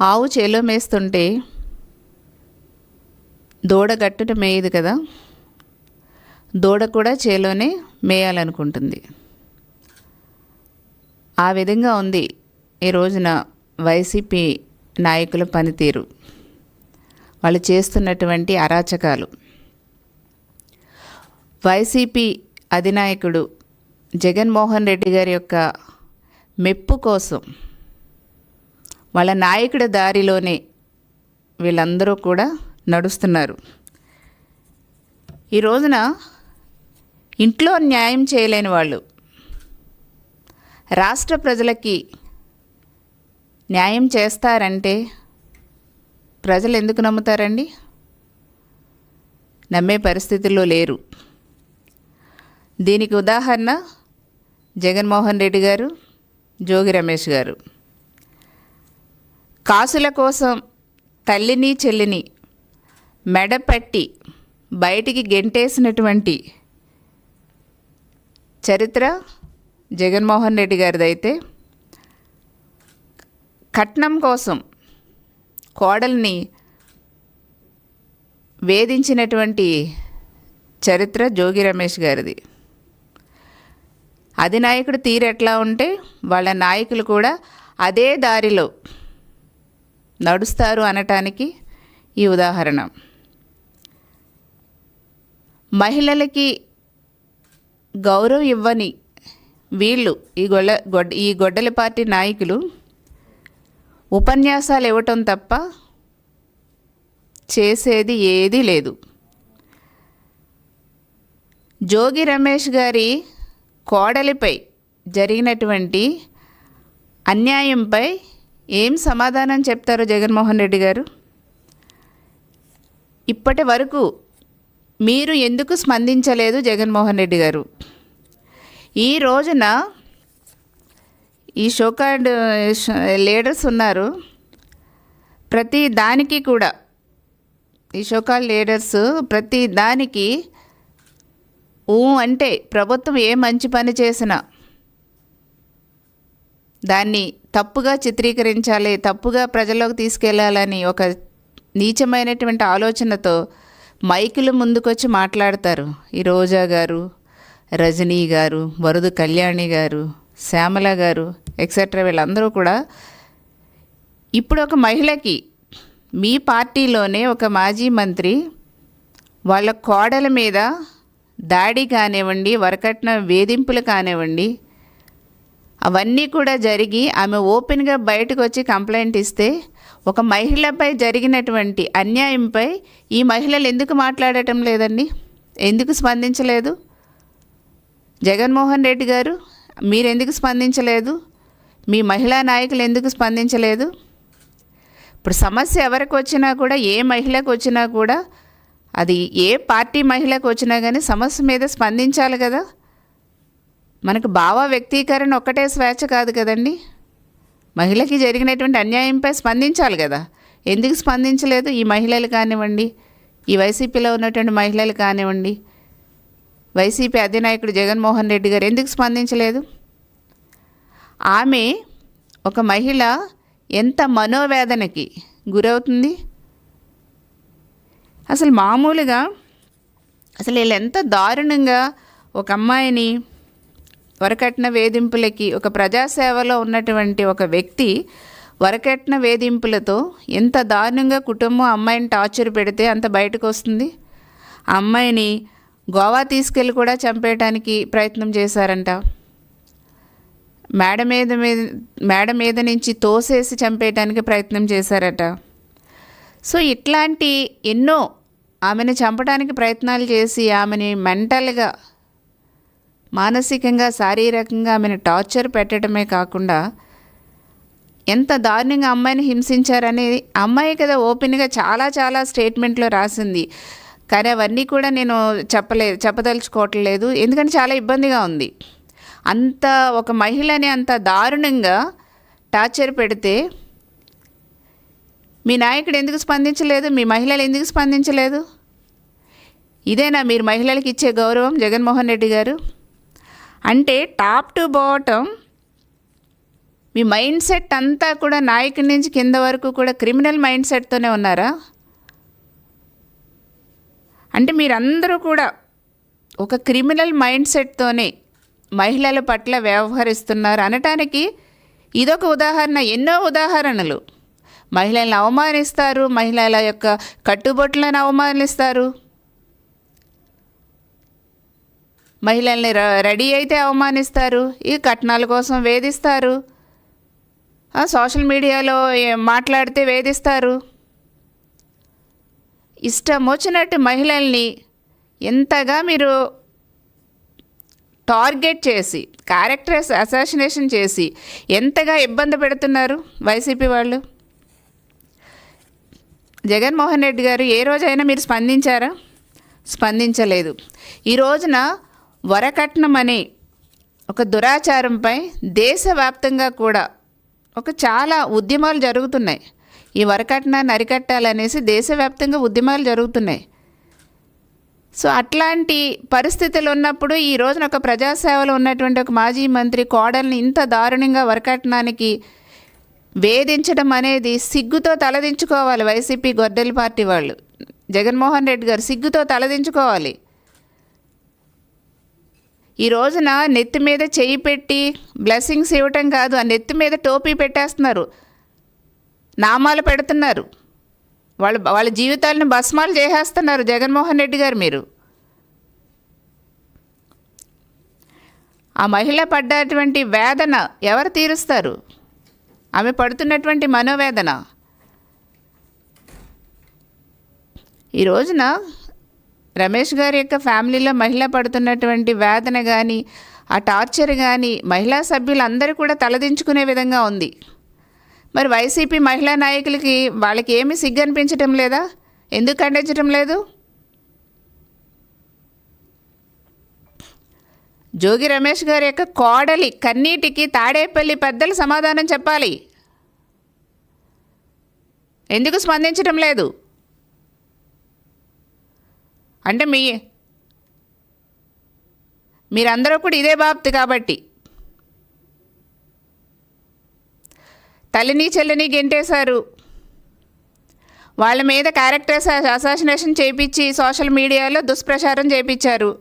ఆవు చేలో మేస్తుంటే దూడ గట్టున మేయదు కదా, దూడ కూడా చేలోనే మేయాలనుకుంటుంది. ఆ విధంగా ఉంది ఈ రోజున వైసీపీ నాయకుల పనితీరు, వాళ్ళు చేస్తున్నటువంటి అరాచకాలు. వైసీపీ అధినాయకుడు జగన్మోహన్ రెడ్డి గారి యొక్క మెప్పు కోసం వాళ్ళ నాయకుడి దారిలోనే వీళ్ళందరూ కూడా నడుస్తున్నారు. ఈ రోజున ఇంట్లో న్యాయం చేయలేని వాళ్ళు రాష్ట్ర ప్రజలకి న్యాయం చేస్తారంటే ప్రజలు ఎందుకు నమ్ముతారండి? నమ్మే పరిస్థితుల్లో లేరు. దీనికి ఉదాహరణ జగన్మోహన్ రెడ్డి గారు, జోగి రమేష్ గారు. కాసుల కోసం తల్లిని చెల్లిని మెడపట్టి బయటికి గెంటేసినటువంటి చరిత్ర జగన్మోహన్ రెడ్డి గారిదైతే, కట్నం కోసం కోడల్ని వేధించినటువంటి చరిత్ర జోగి రమేష్ గారిది. అధినాయకుడు తీరు ఎట్లా ఉంటే వాళ్ళ నాయకులు కూడా అదే దారిలో నడుస్తారు అనటానికి ఈ ఉదాహరణ. మహిళలకి గౌరవం ఇవ్వని వీళ్ళు ఈ గొడ్డలి పార్టీ నాయకులు ఉపన్యాసాలు ఇవ్వటం తప్ప చేసేది ఏదీ లేదు. జోగి రమేష్ గారి కోడలిపై జరిగినటువంటి అన్యాయంపై ఏం సమాధానం చెప్తారు జగన్మోహన్ రెడ్డి గారు? ఇప్పటి వరకు మీరు ఎందుకు స్పందించలేదు జగన్మోహన్ రెడ్డి గారు? ఈ రోజున ఈ షోకార్డ్ లీడర్స్ ఉన్నారు, ప్రతి దానికి కూడా ఈ షోకార్డ్ లీడర్స్ ప్రతి దానికి అంటే ప్రభుత్వం ఏ మంచి పని చేసినా దాన్ని తప్పుగా చిత్రీకరించాలి, తప్పుగా ప్రజల్లోకి తీసుకెళ్లాలని ఒక నీచమైనటువంటి ఆలోచనతో మైకులు ముందుకొచ్చి మాట్లాడతారు. ఈ రోజా గారు, రజనీ గారు, వరదు కళ్యాణి గారు, శ్యామల గారు ఎక్సెట్రా వీళ్ళందరూ కూడా. ఇప్పుడు ఒక మహిళకి మీ పార్టీలోనే ఒక మాజీ మంత్రి వాళ్ళ కోడల మీద దాడి కానివ్వండి, వరకట్న వేధింపులు కానివ్వండి, అవన్నీ కూడా జరిగి ఆమె ఓపెన్గా బయటకు వచ్చి కంప్లైంట్ ఇస్తే ఒక మహిళపై జరిగినటువంటి అన్యాయంపై ఈ మహిళలు ఎందుకు మాట్లాడటం లేదండి? ఎందుకు స్పందించలేదు? జగన్మోహన్ రెడ్డి గారు మీరెందుకు స్పందించలేదు? మీ మహిళా నాయకులు ఎందుకు స్పందించలేదు? ఇప్పుడు సమస్య ఎవరికి వచ్చినా కూడా, ఏ మహిళకు వచ్చినా కూడా, అది ఏ పార్టీ మహిళకు వచ్చినా కానీ సమస్య మీద స్పందించాలి కదా. మనకు భావ వ్యక్తీకరణ ఒక్కటే స్వేచ్ఛ కాదు కదండి. మహిళకి జరిగినటువంటి అన్యాయంపై స్పందించాలి కదా. ఎందుకు స్పందించలేదు? ఈ మహిళలు కానివ్వండి, ఈ వైసీపీలో ఉన్నటువంటి మహిళలు కానివ్వండి, వైసీపీ అధినాయకుడు జగన్మోహన్ రెడ్డి గారు ఎందుకు స్పందించలేదు? ఆమె ఒక మహిళ ఎంత మనోవేదనకి గురవుతుంది. అసలు మామూలుగా అసలు వీళ్ళు ఎంత దారుణంగా ఒక అమ్మాయిని వరకట్న వేధింపులకి, ఒక ప్రజాసేవలో ఉన్నటువంటి ఒక వ్యక్తి వరకట్న వేధింపులతో ఎంత దారుణంగా కుటుంబం అమ్మాయిని టార్చర్ పెడితే అంత బయటకు వస్తుంది. ఆ అమ్మాయిని గోవా తీసుకెళ్ళి కూడా చంపేయడానికి ప్రయత్నం చేశారంట. మేడ మీద నుంచి తోసేసి చంపేయడానికి ప్రయత్నం చేశారట. సో ఇట్లాంటి ఎన్నో ఆమెను చంపడానికి ప్రయత్నాలు చేసి ఆమెని మెంటల్గా, మానసికంగా, శారీరకంగా ఆమెను టార్చర్ పెట్టడమే కాకుండా ఎంత దారుణంగా అమ్మాయిని హింసించారనేది అమ్మాయి కదా ఓపెన్గా చాలా చాలా స్టేట్మెంట్లో రాసింది. కానీ అవన్నీ కూడా నేను చెప్పదలుచుకోవట్లేదు, ఎందుకంటే చాలా ఇబ్బందిగా ఉంది. అంత ఒక మహిళని అంత దారుణంగా టార్చర్ పెడితే మీ నాయకుడు ఎందుకు స్పందించలేదు? మీ మహిళలు ఎందుకు స్పందించలేదు? ఇదేనా మీరు మహిళలకు ఇచ్చే గౌరవం జగన్మోహన్ రెడ్డి గారు? అంటే top to bottom me mind set అంతా కూడా నాయకుడి నుంచి కింద వరకు కూడా క్రిమినల్ మైండ్ సెట్తోనే ఉన్నారా? అంటే మీరందరూ కూడా ఒక క్రిమినల్ మైండ్ సెట్తోనే మహిళల పట్ల వ్యవహరిస్తున్నారు అనటానికి ఇదొక ఉదాహరణ. ఎన్నో ఉదాహరణలు. మహిళలను అవమానిస్తారు, మహిళల యొక్క కట్టుబొట్లను అవమానిస్తారు, మహిళల్ని రెడీ అయితే అవమానిస్తారు, ఈ కట్నాల కోసం వేధిస్తారు, సోషల్ మీడియాలో మాట్లాడితే వేధిస్తారు. ఇష్టం వచ్చినట్టు మహిళల్ని ఎంతగా మీరు టార్గెట్ చేసి, క్యారెక్టర్ అసాసినేషన్ చేసి ఎంతగా ఇబ్బంది పెడుతున్నారు వైసీపీ వాళ్ళు. జగన్మోహన్ రెడ్డి గారు ఏ రోజైనా మీరు స్పందించారా? స్పందించలేదు. ఈ రోజున వరకట్నం అనే ఒక దురాచారంపై దేశవ్యాప్తంగా కూడా చాలా ఉద్యమాలు జరుగుతున్నాయి. ఈ వరకట్నాన్ని అరికట్టాలనేసి దేశవ్యాప్తంగా ఉద్యమాలు జరుగుతున్నాయి. సో అట్లాంటి పరిస్థితులు ఉన్నప్పుడు ఈ రోజున ఒక ప్రజాసేవలో ఉన్నటువంటి ఒక మాజీ మంత్రి కోడల్ని ఇంత దారుణంగా వరకట్నానికి వేధించడం అనేది సిగ్గుతో తలదించుకోవాలి. వైసీపీ గొడ్డలి పార్టీ వాళ్ళు, జగన్మోహన్ రెడ్డి గారు సిగ్గుతో తలదించుకోవాలి. ఈ రోజున నెత్తి మీద చెయ్యి పెట్టి బ్లెస్సింగ్స్ ఇవ్వటం కాదు, ఆ నెత్తి మీద టోపీ పెట్టేస్తున్నారు, నామాలు పెడుతున్నారు, వాళ్ళ జీవితాలను భస్మాలు చేసేస్తున్నారు జగన్మోహన్ రెడ్డి గారు. మీరు ఆ మహిళ పడ్డటువంటి వేదన ఎవరు తీరుస్తారు? ఆమె పడుతున్నటువంటి మనోవేదన. ఈ రోజున రమేష్ గారి యొక్క ఫ్యామిలీలో మహిళ పడుతున్నటువంటి వేదన కానీ, ఆ టార్చర్ కానీ మహిళా సభ్యులందరూ కూడా తలదించుకునే విధంగా ఉంది. మరి వైసీపీ మహిళా నాయకులకి వాళ్ళకి ఏమీ సిగ్గు అనిపించటం లేదా? ఎందుకు ఖండించటం లేదు? జోగి రమేష్ గారి యొక్క కోడలి కన్నీటికి తాడేపల్లి పెద్దలు సమాధానం చెప్పాలి. ఎందుకు స్పందించటం లేదు? అంటే మీరందరూ కూడా ఇదే బాప్తి కాబట్టి తల్లిని చెల్లిని గెంటేశారు, వాళ్ళ మీద క్యారెక్టర్ అసాసినేషన్ చేయించి సోషల్ మీడియాలో దుష్ప్రచారం చేయించారు.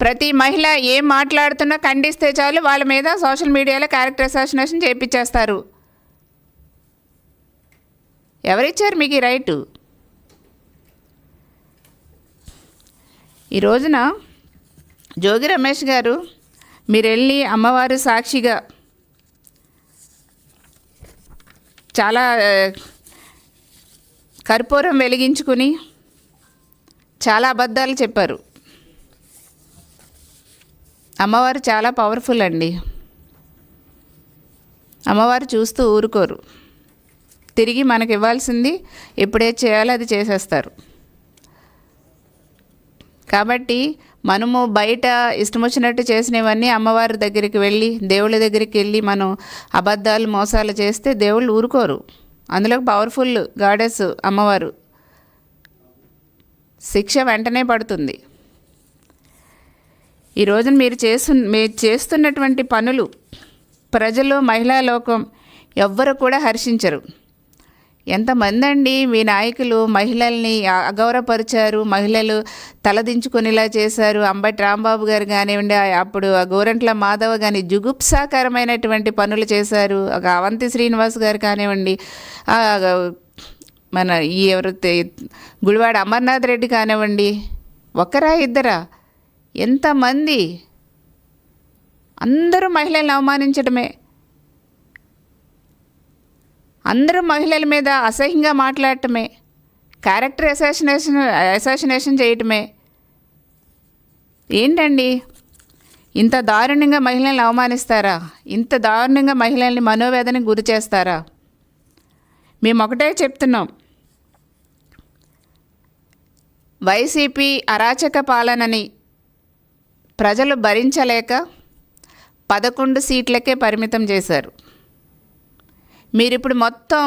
ప్రతి మహిళ ఏం మాట్లాడుతున్నా ఖండిస్తే చాలు వాళ్ళ మీద సోషల్ మీడియాలో క్యారెక్టర్ అసాసినేషన్ చేయించేస్తారు. ఎవరిచ్చారు మీకు ఈ రైటు? ఈ రోజున జోగి రమేష్ గారు మీరు వెళ్ళి అమ్మవారు సాక్షిగా చాలా కర్పూరం వెలిగించుకుని చాలా అబద్ధాలు చెప్పారు. అమ్మవారు చాలా పవర్ఫుల్ అండి. అమ్మవారు చూస్తూ ఊరుకోరు. తిరిగి మనకి ఇవ్వాల్సింది ఎప్పుడేది చేయాలో అది చేసేస్తారు. కాబట్టి మనము బయట ఇష్టం వచ్చినట్టు చేసినవన్నీ అమ్మవారి దగ్గరికి వెళ్ళి, దేవుళ్ళ దగ్గరికి వెళ్ళి మనం అబద్ధాలు మోసాలు చేస్తే దేవుళ్ళు ఊరుకోరు. అందులో పవర్ఫుల్ గాడెస్ అమ్మవారు, శిక్ష వెంటనే పడుతుంది. ఈ రోజున మీరు చేస్తున్నటువంటి పనులు ప్రజలు, మహిళా లోకం ఎవ్వరు కూడా హర్షించరు. ఎంతమంది అండి మీ నాయకులు మహిళల్ని అగౌరవపరిచారు, మహిళలు తలదించుకునేలా చేశారు. అంబటి రాంబాబు గారు కానివ్వండి, అప్పుడు గోరంట్ల మాధవ కానీ జుగుప్సాకరమైనటువంటి పనులు చేశారు. అవంతి శ్రీనివాస్ గారు కానివ్వండి, మన ఎవరు గుడివాడ అమర్నాథ్ రెడ్డి కానివ్వండి, ఒకరా ఇద్దరా, ఎంతమంది, అందరూ మహిళలను అవమానించడమే, అందరూ మహిళల మీద అసహ్యంగా మాట్లాడటమే, క్యారెక్టర్ అసాసినేషన్ చేయటమే. ఏంటండి, ఇంత దారుణంగా మహిళల్ని అవమానిస్తారా? ఇంత దారుణంగా మహిళల్ని మనోవేదనకు గురి చేస్తారా? మేము ఒకటే చెప్తున్నాం, వైసీపీ అరాచక పాలనని ప్రజలు భరించలేక 11 సీట్లకే పరిమితం చేశారు. మీరిప్పుడు మొత్తం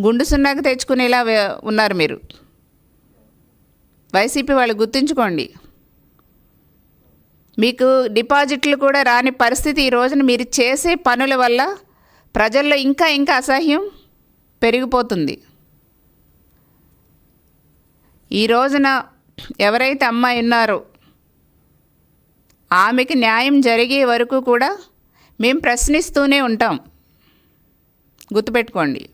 గుండు సున్నాకు తెచ్చుకునేలా ఉన్నారు. మీరు వైసీపీ వాళ్ళు గుర్తుంచుకోండి. మీకు డిపాజిట్లు కూడా రాని పరిస్థితి ఈ రోజున మీరు చేసే పనుల వల్ల ప్రజల్లో ఇంకా ఇంకా అసహ్యం పెరిగిపోతుంది. ఈ రోజున ఎవరైతే అమ్మాయి ఉన్నారో ఆమెకి న్యాయం జరిగే వరకు కూడా మేము ప్రశ్నిస్తూనే ఉంటాం. గుర్తుపెట్టుకోండి.